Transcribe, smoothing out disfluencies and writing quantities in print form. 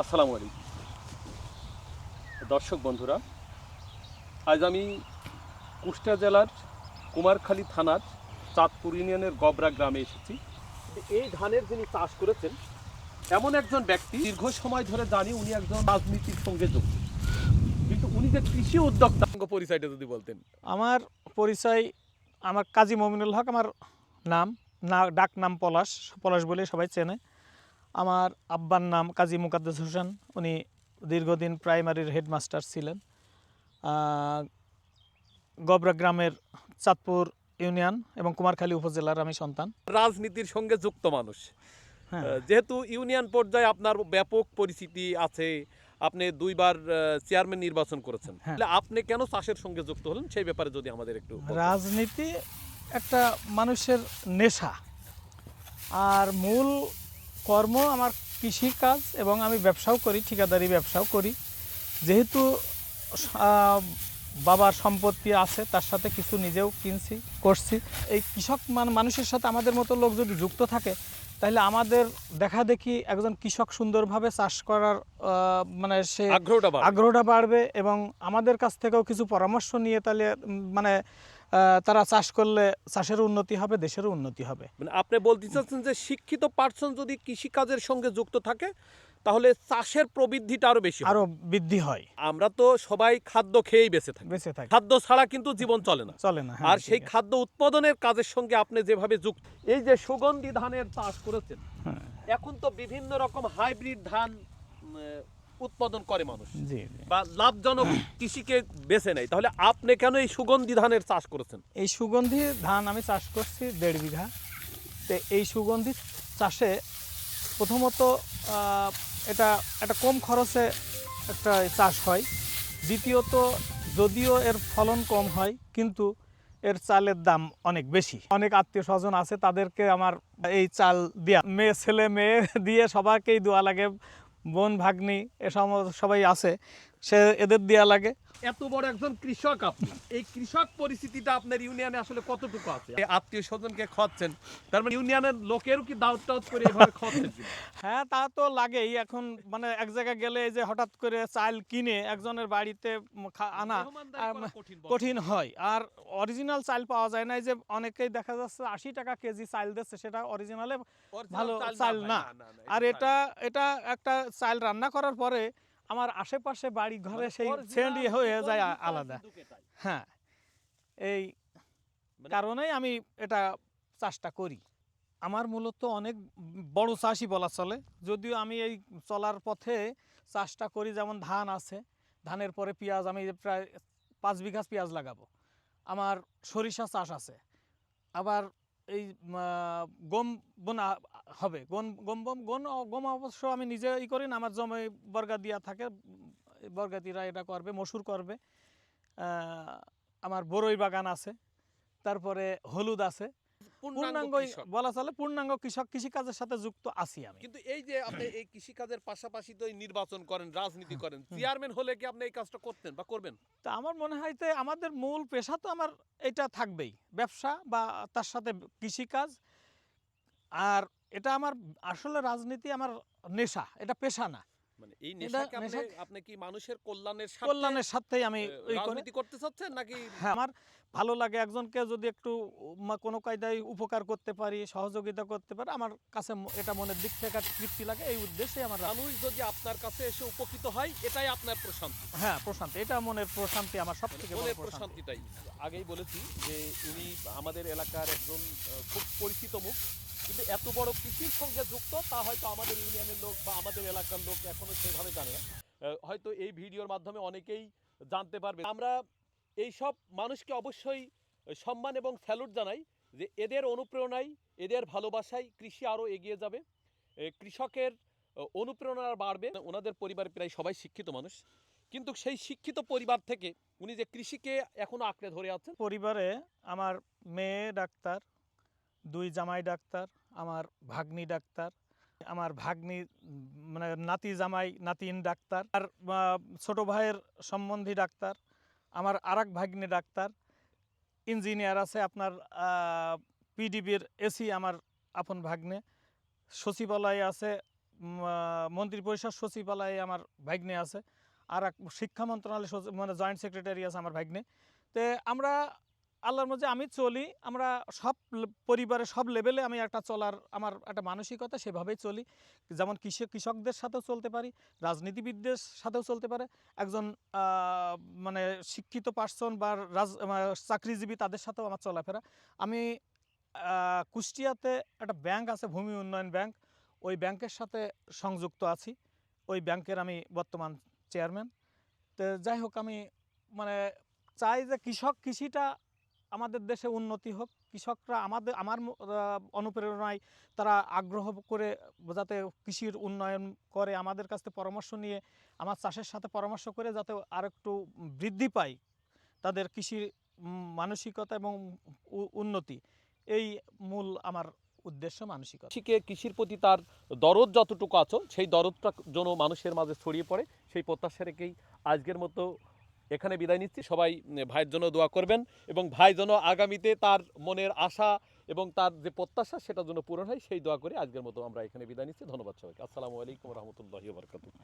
আসসালামু আলাইকুম দর্শক বন্ধুরা, আজ আমি কুষ্টিয়া জেলার কুমারখালী থানার চাঁদপুর ইউনিয়নের গবরা গ্রামে এসেছি। এই ধানের যিনি চাষ করেছেন এমন একজন ব্যক্তি, দীর্ঘ সময় ধরে জানি উনি একজন রাজনীতির সঙ্গে যুক্ত, কিন্তু উনি যে কৃষি উদ্যোক্তা, পরিচয়টা যদি বলতেন। আমার পরিচয়, আমার কাজী মমিনুল হক আমার নাম, ডাক নাম পলাশ, পলাশ বলে সবাই চেনে। আমার আব্বার নাম কাজী মুকাদ্দেস হোসেন, উনি দীর্ঘদিন প্রাইমারির হেডমাস্টার ছিলেন। গবরা গ্রামের চাঁদপুর ইউনিয়ন এবং কুমারখালী উপজেলার আমি সন্তান। রাজনীতির সঙ্গে যুক্ত মানুষ, হ্যাঁ, যেহেতু ইউনিয়ন পর্যায়ে আপনার ব্যাপক পরিচিতি আছে, আপনি দুইবার চেয়ারম্যান নির্বাচন করেছেন, হ্যাঁ। তাহলে আপনি কেন চাষের সঙ্গে যুক্ত হলেন সেই ব্যাপারে যদি আমাদের একটু বলতেন। রাজনীতি একটা মানুষের নেশা, আর মূল কর্ম আমার কৃষিকাজ এবং আমি ব্যবসাও করি, ঠিকাদারি ব্যবসাও করি। যেহেতু বাবার সম্পত্তি আছে, তার সাথে কিছু নিজেও করছি। এই কৃষক মানুষের সাথে আমাদের মতো লোক যদি যুক্ত থাকে, তাহলে আমাদের দেখা দেখি একজন কৃষক সুন্দরভাবে চাষ করার মানে সে আগ্রহটা বাড়বে এবং আমাদের কাছ থেকেও কিছু পরামর্শ নিয়ে তাহলে মানে তারা চাষ করলে চাষের উন্নতি হবে, দেশেরও উন্নতি হবে। মানে আপনি বলতে চাচ্ছেন যে শিক্ষিত পার্সন যদি কৃষিকাজের সঙ্গে যুক্ত থাকে তাহলে চাষের প্রবৃদ্ধিটা আরো বৃদ্ধি হয়। আমরা তো সবাই খাদ্য খেয়েই বেঁচে থাকি, খাদ্য ছাড়া কিন্তু জীবন চলে না। আর সেই খাদ্য উৎপাদনের কাজের সঙ্গে আপনি যেভাবে যুক্ত, এই যে সুগন্ধি ধানের চাষ করেছেন, এখন তো বিভিন্ন রকম হাইব্রিড ধান উৎপাদন করে মানুষ, বা লাভজনক কৃষিকে বেছে নেয়, তাহলে আপনি কেন এই সুগন্ধি ধানের চাষ করেছেন? এই সুগন্ধি ধান আমি চাষ করছি 1.5 বিঘা। তো এই সুগন্ধি চাষে প্রথমত এটা একটা কম খরচে একটা চাষ হয়। দ্বিতীয়ত, যদিও এর ফলন কম হয় কিন্তু এর চালের দাম অনেক বেশি। অনেক আত্মীয় স্বজন আছে, তাদেরকে আমার এই চাল দেওয়া, ছেলে মেয়ে দিয়ে সবাইকেই দেওয়া লাগে, বোন ভাগ্নি এসব সবাই আছে, এদের দেওয়া লাগে। এত বড় একজন কৃষক আপনি, এই কৃষক পরিস্থিতিটা আপনার ইউনিয়নে আসলে কতটুকু আছে? আত্মীয় স্বজনকে খাওয়াচ্ছেন, তার মানে ইউনিয়নের লোকেরও কি দাওয়াত টাওয়াত করে এভাবে খাওয়াচ্ছেন? হ্যাঁ, তা তো লাগেই। এখন মানে এক জায়গায় গেলে এই যে হঠাৎ করে চাল কিনে একজনের বাড়িতে আনা কঠিন হয়, আর অরিজিনাল চাল পাওয়া যায় না। এই যে অনেকেই দেখা যাচ্ছে 80 টাকা কেজি চাল দিচ্ছে, সেটা অরিজিনালে ভালো চাল না। আর এটা একটা চাল রান্না করার পরে আমার আশেপাশে বাড়ি ঘরে সেই সেন্ড হয়ে যায় আলাদা। হ্যাঁ, এই কারণেই আমি এটা চাষটা করি। আমার মূলত অনেক বড় চাষই বলা চলে, যদিও আমি এই চলার পথে চাষটা করি। যেমন ধান আছে, ধানের পরে পেঁয়াজ, আমি প্রায় 5 বিঘা পেঁয়াজ লাগাবো। আমার সরিষা চাষ আছে, আবার এই গম বোনা হবে। গম অবশ্য আমি নিজে করি না, আমার জমি বর্গাদিয়া থাকে, বর্গাদিরা এটা করবে, মসুর করবে। আমার বরই বাগান আছে, তারপরে হলুদ আছে। পূর্ণাঙ্গ বলা চলে, পূর্ণাঙ্গ কৃষক, কৃষিকাজের সাথে যুক্ত আছি আমি। কিন্তু এই যে আপনি এই কৃষিকাজের পাশাপাশি তো নির্বাচন করেন, রাজনীতি করেন, চেয়ারম্যান হলে কি আপনি এই কাজটা করতেন বা করবেন? তা আমার মনে হয় যে আমাদের মূল পেশা তো আমার এটা থাকবেই, ব্যবসা বা তার সাথে কৃষিকাজ। আর এটা আমার আসলে রাজনীতি আমার নেশা, এটা পেশা না। মানে এই নেশাকে আপনি কি মানুষের কল্যাণের সাথেই আমি রাজনীতি করতে চাচ্ছেন নাকি? হ্যাঁ, আমার ভালো লাগে একজনকে যদি একটু কোনো কায়দায় উপকার করতে পারি, সহযোগিতা করতে পারি, আমার কাছে এটা মনের দিক থেকে তৃপ্তি লাগে। এই উদ্দেশ্যে আমার মানুষ যদি আপনার কাছে এসে উপকৃত হয়, এটাই আপনার প্রশান্তি। হ্যাঁ, প্রশান্তি, এটা মনের প্রশান্তি, আমার সবথেকে বড় প্রশান্তিটাই। আগেই বলেছি যে উনি আমাদের এলাকার একজন খুব পরিচিত মুখ, কিন্তু এত বড় কৃষির সঙ্গে যুক্ত তা হয়তো আমাদের ইউনিয়নের লোক বা আমাদের এলাকার লোক এখনো সেভাবে জানে না। হয়তো এই ভিডিওর মাধ্যমে অনেকেই জানতে পারবে। আমরা এই সব মানুষকে অবশ্যই সম্মান এবং স্যালুট জানাই যে এদের অনুপ্রেরণায়, এদের ভালোবাসায় কৃষি আরও এগিয়ে যাবে, কৃষকের অনুপ্রেরণা বাড়বে। ওনাদের পরিবার প্রায় সবাই শিক্ষিত মানুষ, কিন্তু সেই শিক্ষিত পরিবার থেকে উনি যে কৃষিকে এখনো আঁকড়ে ধরে আছেন। পরিবারে আমার মেয়ে ডাক্তার, 2 জামাই ডাক্তার, আমার ভাগ্নি ডাক্তার, আমার ভাগ্নি মানে নাতি জামাই নাতিন ডাক্তার, আর ছোট ভাইয়ের সম্বন্ধী ডাক্তার, আমার আরেক ভাগ্নি ডাক্তার, ইঞ্জিনিয়ার আছে, আপনার পিডিবির এসি আমার আপন ভাগ্নে, সচিবালয়ে আছে মন্ত্রী পরিষদ সচিবালয়ে আমার ভাগ্নে আছে, আর এক শিক্ষা মন্ত্রণালয় মানে জয়েন্ট সেক্রেটারি আছে আমার ভাগ্নে। তো আমরা আল্লাহর মধ্যে আমি চলি, আমরা সব পরিবারের সব লেভেলে আমি একটা চলার আমার একটা মানসিকতা, সেভাবেই চলি। যেমন কৃষকদের সাথেও চলতে পারি, রাজনীতিবিদদের সাথেও চলতে পারে, একজন মানে শিক্ষিত পার্সন বা চাকরিজীবী তাদের সাথেও আমার চলাফেরা। আমি কুষ্টিয়াতে একটা ব্যাংক আছে, ভূমি উন্নয়ন ব্যাংক, ওই ব্যাংকের সাথে সংযুক্ত আছি। ওই ব্যাংকের আমি বর্তমান চেয়ারম্যান। তো যাই হোক, আমি মানে চাই যে কৃষিটা আমাদের দেশে উন্নতি হোক। কৃষকরা আমার অনুপ্রেরণায় তারা আগ্রহ করে যাতে কৃষির উন্নয়ন করে, আমাদের কাছ থেকে পরামর্শ নিয়ে, আমার চাষের সাথে পরামর্শ করে যাতে আর একটু বৃদ্ধি পায় তাদের কৃষির মানসিকতা এবং উন্নতি। এই মূল আমার উদ্দেশ্য, মানসিকতা। কৃষির প্রতি তার দরদ যতটুকু আছে, সেই দরদটা যেন মানুষের মাঝে ছড়িয়ে পড়ে, সেই প্রত্যাশা রেখেই আজকের মতো এখানে বিদায় নিচ্ছি। সবাই ভাইয়ের জন্য দোয়া করবেন, এবং ভাই যেন আগামীতে তার মনের আশা এবং তার যে প্রত্যাশা সেটার জন্য পূরণ হয়, সেই দোয়া করে আজকের মতো আমরা এখানে বিদায় নিচ্ছি। ধন্যবাদ সবাইকে। আসসালামু আলাইকুম রহমতুল্লাহি ওয়া বারাকাতুহু।